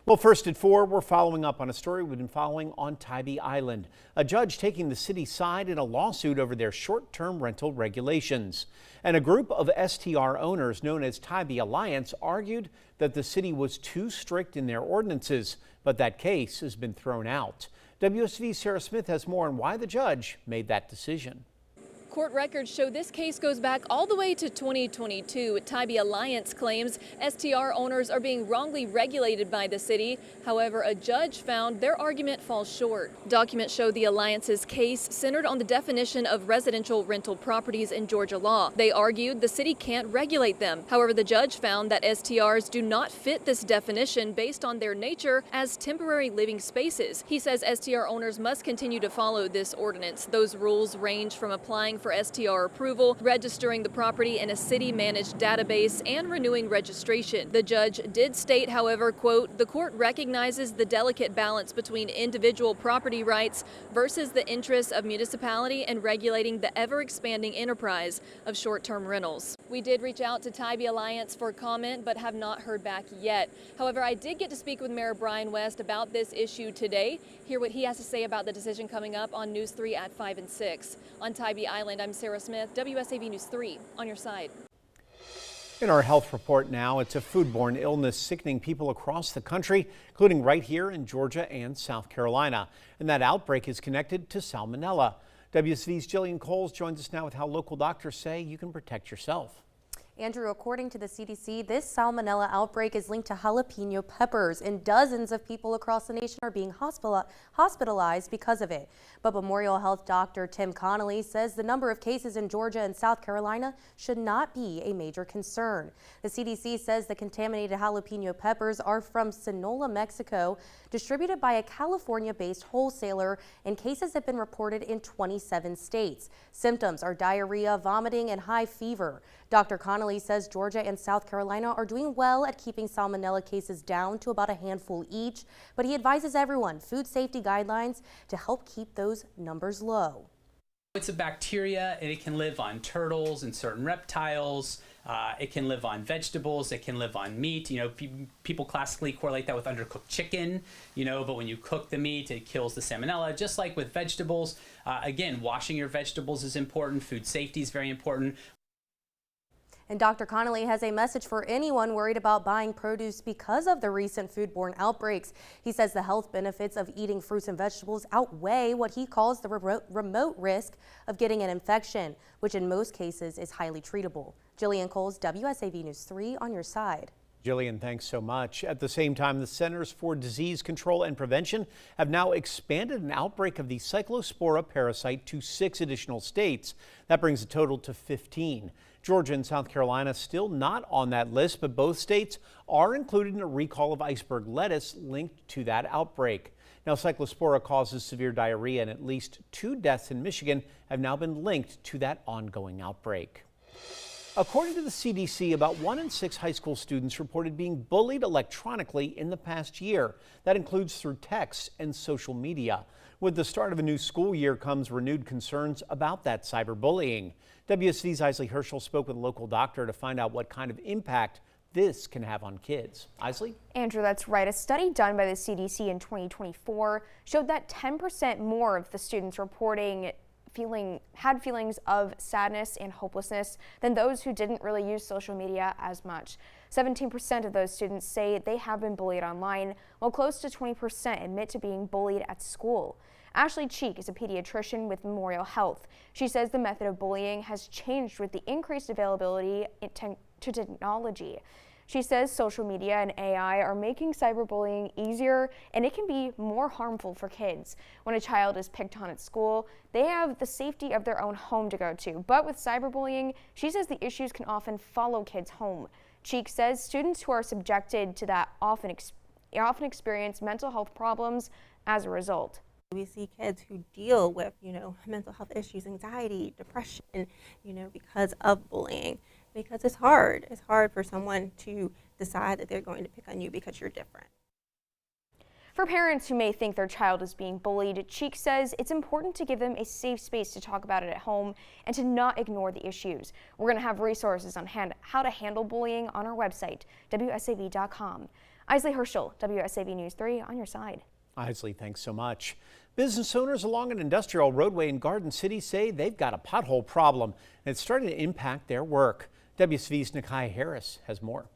Well, first at 4, we're following up on a story we've been following on Tybee Island. A judge taking the city's side in a lawsuit over their short-term rental regulations. And a group of STR owners known as Tybee Alliance argued that the city was too strict in their ordinances, but that case has been thrown out. WSV's Sarah Smith has more on why the judge made that decision. Court records show this case goes back all the way to 2022. Tybee Alliance claims STR owners are being wrongly regulated by the city. However, a judge found their argument falls short. Documents show the Alliance's case centered on the definition of residential rental properties in Georgia law. They argued the city can't regulate them. However, the judge found that STRs do not fit this definition based on their nature as temporary living spaces. He says STR owners must continue to follow this ordinance. Those rules range from applying for STR approval, registering the property in a city-managed database, and renewing registration. The judge did state, however, quote, "The court recognizes the delicate balance between individual property rights versus the interests of municipality in regulating the ever-expanding enterprise of short-term rentals." We did reach out to Tybee Alliance for comment, but have not heard back yet. However, I did get to speak with Mayor Brian West about this issue today. Hear what he has to say about the decision coming up on News 3 at 5 and 6. On Tybee Island, I'm Sarah Smith, WSAV News 3, on your side. In our health report now, it's a foodborne illness sickening people across the country, including right here in Georgia and South Carolina. And that outbreak is connected to salmonella. WSV's Jillian Coles joins us now with how local doctors say you can protect yourself. Andrew, according to the CDC, this salmonella outbreak is linked to jalapeno peppers, and dozens of people across the nation are being hospitalized because of it. But Memorial Health Dr. Tim Connolly says the number of cases in Georgia and South Carolina should not be a major concern. The CDC says the contaminated jalapeno peppers are from Sonora, Mexico, distributed by a California-based wholesaler, and cases have been reported in 27 states. Symptoms are diarrhea, vomiting, and high fever. Dr. Connolly says Georgia and South Carolina are doing well at keeping salmonella cases down to about a handful each, but he advises everyone food safety guidelines to help keep those numbers low. It's a bacteria, and it can live on turtles and certain reptiles. It can live on vegetables. It can live on meat. You know, people classically correlate that with undercooked chicken, but when you cook the meat, it kills the salmonella. Just like with vegetables, again, washing your vegetables is important. Food safety is very important. And Dr. Connolly has a message for anyone worried about buying produce because of the recent foodborne outbreaks. He says the health benefits of eating fruits and vegetables outweigh what he calls the remote risk of getting an infection, which in most cases is highly treatable. Jillian Coles, WSAV News 3, on your side. Jillian, thanks so much. At the same time, the Centers for Disease Control and Prevention have now expanded an outbreak of the Cyclospora parasite to 6 additional states. That brings the total to 15. Georgia and South Carolina still not on that list, but both states are included in a recall of iceberg lettuce linked to that outbreak. Now, Cyclospora causes severe diarrhea, and at least 2 deaths in Michigan have now been linked to that ongoing outbreak. According to the CDC, about 1 in 6 high school students reported being bullied electronically in the past year. That includes through texts and social media. With the start of a new school year comes renewed concerns about that cyberbullying. WSV's Isley Herschel spoke with a local doctor to find out what kind of impact this can have on kids. Isley? Andrew, that's right. A study done by the CDC in 2024 showed that 10% more of the students reporting had feelings of sadness and hopelessness than those who didn't really use social media as much. 17% of those students say they have been bullied online, while close to 20% admit to being bullied at school. Ashley Cheek is a pediatrician with Memorial Health. She says the method of bullying has changed with the increased availability to technology. She says social media and AI are making cyberbullying easier, and it can be more harmful for kids. When a child is picked on at school, they have the safety of their own home to go to. But with cyberbullying, she says the issues can often follow kids home. Cheek says students who are subjected to that often experience mental health problems as a result. We see kids who deal with, mental health issues, anxiety, depression, because of bullying. Because it's hard. It's hard for someone to decide that they're going to pick on you because you're different. For parents who may think their child is being bullied, Cheek says it's important to give them a safe space to talk about it at home and to not ignore the issues. We're going to have resources on hand how to handle bullying on our website, WSAV.com. Isley Herschel, WSAV News 3 on your side. Isley, thanks so much. Business owners along an industrial roadway in Garden City say they've got a pothole problem and it's starting to impact their work. WSV's Nakai Harris has more.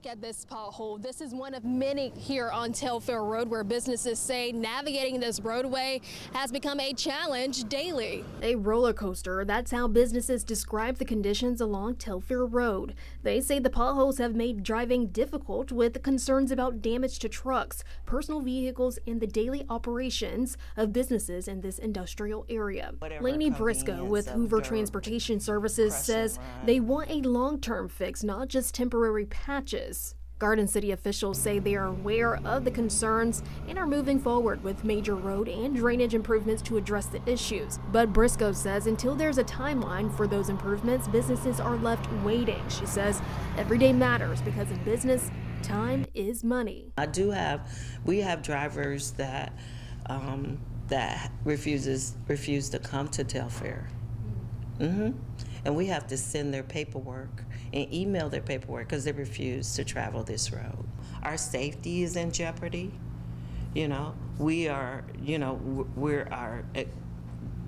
At this pothole, this is one of many here on Telfair Road where businesses say navigating this roadway has become a challenge daily. A roller coaster, that's how businesses describe the conditions along Telfair Road. They say the potholes have made driving difficult with concerns about damage to trucks, personal vehicles, and the daily operations of businesses in this industrial area. Lainey Briscoe with Hoover Transportation Services says they want a long-term fix, not just temporary patches. Garden City officials say they are aware of the concerns and are moving forward with major road and drainage improvements to address the issues. But Briscoe says until there's a timeline for those improvements, businesses are left waiting. She says every day matters because in business, time is money. We have drivers that refuse to come to Telfair. And we have to send their paperwork and email their paperwork because they refuse to travel this road. Our safety is in jeopardy. Our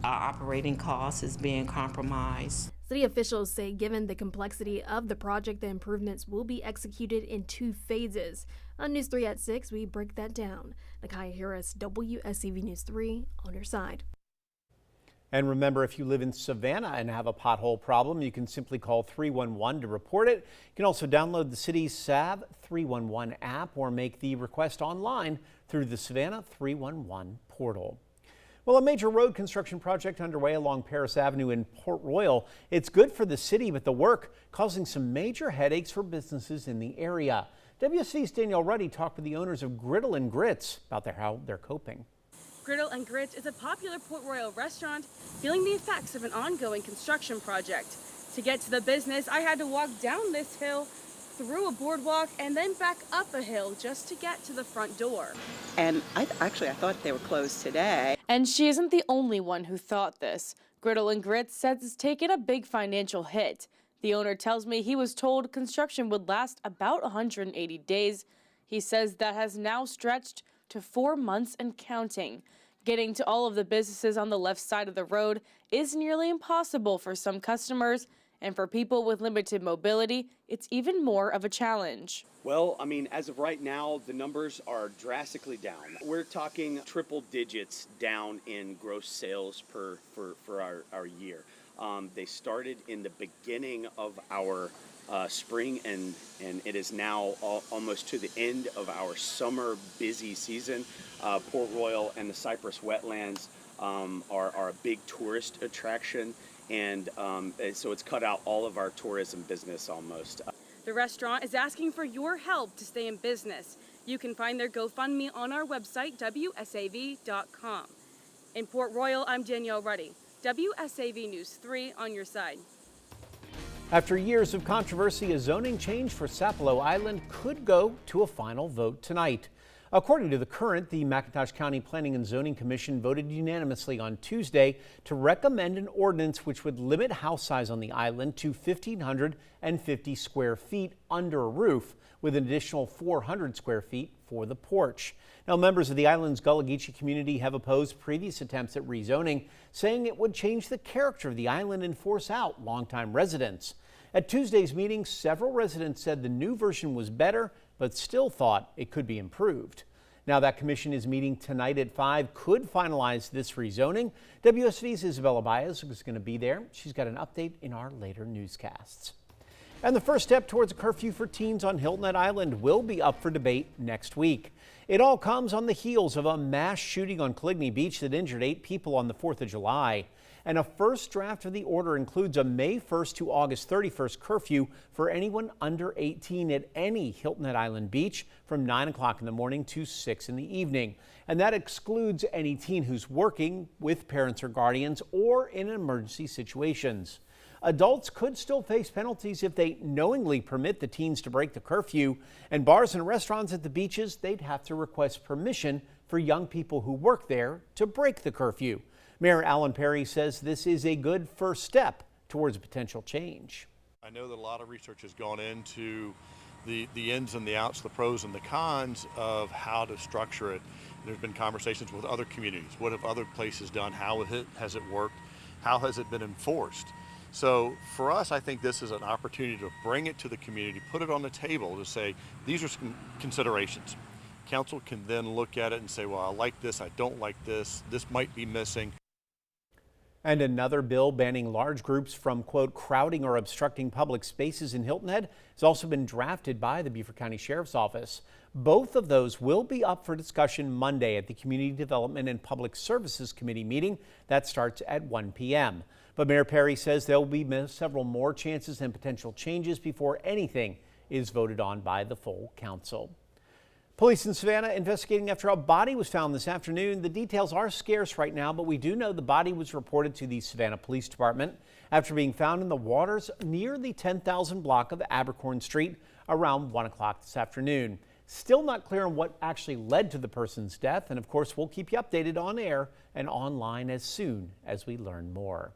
operating costs is being compromised. City officials say given the complexity of the project, the improvements will be executed in 2 phases. On News 3 at 6, we break that down. Nakai Harris, WSCV News 3 on your side. And remember, if you live in Savannah and have a pothole problem, you can simply call 311 to report it. You can also download the city's Sav 311 app or make the request online through the Savannah 311 portal. Well, a major road construction project underway along Paris Avenue in Port Royal. It's good for the city, but the work causing some major headaches for businesses in the area. WSV's Danielle Ruddy talked with the owners of Griddle and Grits about how they're coping. Griddle and Grits is a popular Port Royal restaurant feeling the effects of an ongoing construction project. To get to the business, I had to walk down this hill, through a boardwalk, and then back up a hill just to get to the front door. And I thought they were closed today. And she isn't the only one who thought this. Griddle and Grits says it's taken a big financial hit. The owner tells me he was told construction would last about 180 days. He says that has now stretched to 4 months and counting. Getting to all of the businesses on the left side of the road is nearly impossible for some customers, and for people with limited mobility, it's even more of a challenge. Well, as of right now, the numbers are drastically down. We're talking triple digits down in gross sales for our year. They started in the beginning of our spring, and it is now almost to the end of our summer busy season. Port Royal and the Cypress Wetlands are a big tourist attraction, and so it's cut out all of our tourism business almost. The restaurant is asking for your help to stay in business. You can find their GoFundMe on our website, WSAV.com. In Port Royal, I'm Danielle Ruddy, WSAV News 3 on your side. After years of controversy, a zoning change for Sapelo Island could go to a final vote tonight. According to the Current, the McIntosh County Planning and Zoning Commission voted unanimously on Tuesday to recommend an ordinance which would limit house size on the island to 1,550 square feet under a roof, with an additional 400 square feet for the porch. Now, members of the island's Gullah Geechee community have opposed previous attempts at rezoning, saying it would change the character of the island and force out longtime residents. At Tuesday's meeting, several residents said the new version was better, but still thought it could be improved. Now that commission is meeting tonight at 5, could finalize this rezoning. WSV's Isabella Baez is going to be there. She's got an update in our later newscasts. And the first step towards a curfew for teens on Hilton Head Island will be up for debate next week. It all comes on the heels of a mass shooting on Coligny Beach that injured 8 people on the 4th of July. And a first draft of the order includes a May 1st to August 31st curfew for anyone under 18 at any Hilton Head Island beach from 9 o'clock in the morning to 6 in the evening. And that excludes any teen who's working with parents or guardians or in emergency situations. Adults could still face penalties if they knowingly permit the teens to break the curfew. And bars and restaurants at the beaches, they'd have to request permission for young people who work there to break the curfew. Mayor Alan Perry says this is a good first step towards a potential change. I know that a lot of research has gone into the ins and the outs, the pros and the cons of how to structure it. There's been conversations with other communities. What have other places done? How has it worked? How has it been enforced? So for us, I think this is an opportunity to bring it to the community, put it on the table to say, these are some considerations. Council can then look at it and say, well, I like this, I don't like this might be missing. And another bill banning large groups from, quote, crowding or obstructing public spaces in Hilton Head has also been drafted by the Beaufort County Sheriff's Office. Both of those will be up for discussion Monday at the Community Development and Public Services Committee meeting. That starts at 1 p.m. But Mayor Perry says there will be several more chances and potential changes before anything is voted on by the full council. Police in Savannah investigating after a body was found this afternoon. The details are scarce right now, but we do know the body was reported to the Savannah Police Department after being found in the waters near the 10,000 block of Abercorn Street around 1 o'clock this afternoon. Still not clear on what actually led to the person's death, and of course we'll keep you updated on air and online as soon as we learn more.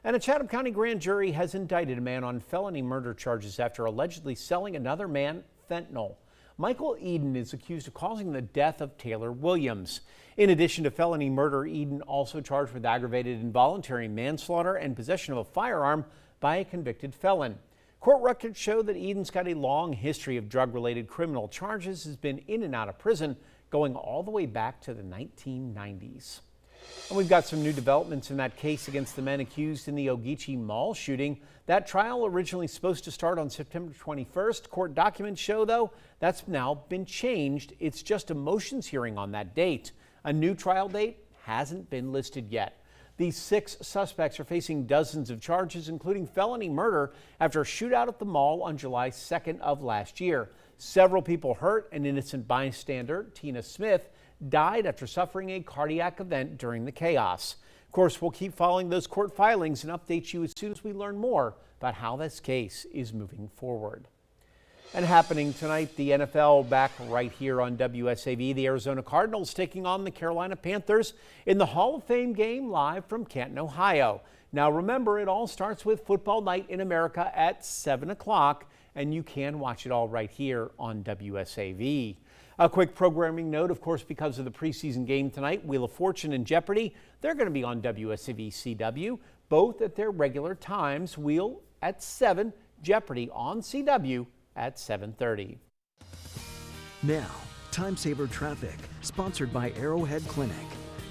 And a Chatham County grand jury has indicted a man on felony murder charges after allegedly selling another man fentanyl. Michael Eden is accused of causing the death of Taylor Williams. In addition to felony murder, Eden also charged with aggravated involuntary manslaughter and possession of a firearm by a convicted felon. Court records show that Eden's got a long history of drug-related criminal charges, has been in and out of prison going all the way back to the 1990s. And we've got some new developments in that case against the men accused in the Ogeechee Mall shooting. That trial originally supposed to start on September 21st. Court documents show, though, that's now been changed. It's just a motions hearing on that date. A new trial date hasn't been listed yet. These 6 suspects are facing dozens of charges, including felony murder after a shootout at the mall on July 2nd of last year. Several people hurt. An innocent bystander, Tina Smith, died after suffering a cardiac event during the chaos. Of course, we'll keep following those court filings and update you as soon as we learn more about how this case is moving forward. And happening tonight, the NFL back right here on WSAV. The Arizona Cardinals taking on the Carolina Panthers in the Hall of Fame game live from Canton, Ohio. Now remember, it all starts with Football Night in America at 7 o'clock, and you can watch it all right here on WSAV. A quick programming note, of course, because of the preseason game tonight, Wheel of Fortune and Jeopardy, they're going to be on WSAV CW, both at their regular times. Wheel at 7, Jeopardy on CW at 7:30. Now, Time Saver Traffic, sponsored by Arrowhead Clinic,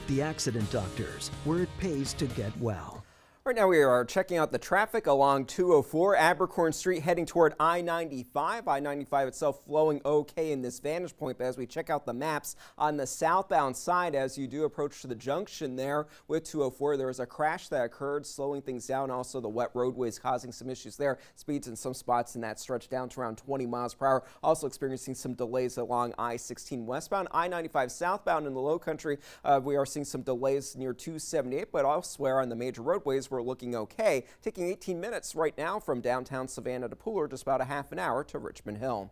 the accident doctors, where it pays to get well. Right now we are checking out the traffic along 204 Abercorn Street heading toward I-95. I-95 itself flowing okay in this vantage point, but as we check out the maps on the southbound side, as you do approach to the junction there with 204, there was a crash that occurred, slowing things down. Also, the wet roadways causing some issues there. Speeds in some spots in that stretch down to around 20 miles per hour. Also experiencing some delays along I-16 westbound. I-95 southbound in the low country, we are seeing some delays near 278, but elsewhere on the major roadways, we're looking okay. Taking 18 minutes right now from downtown Savannah to Pooler, just about a half an hour to Richmond Hill.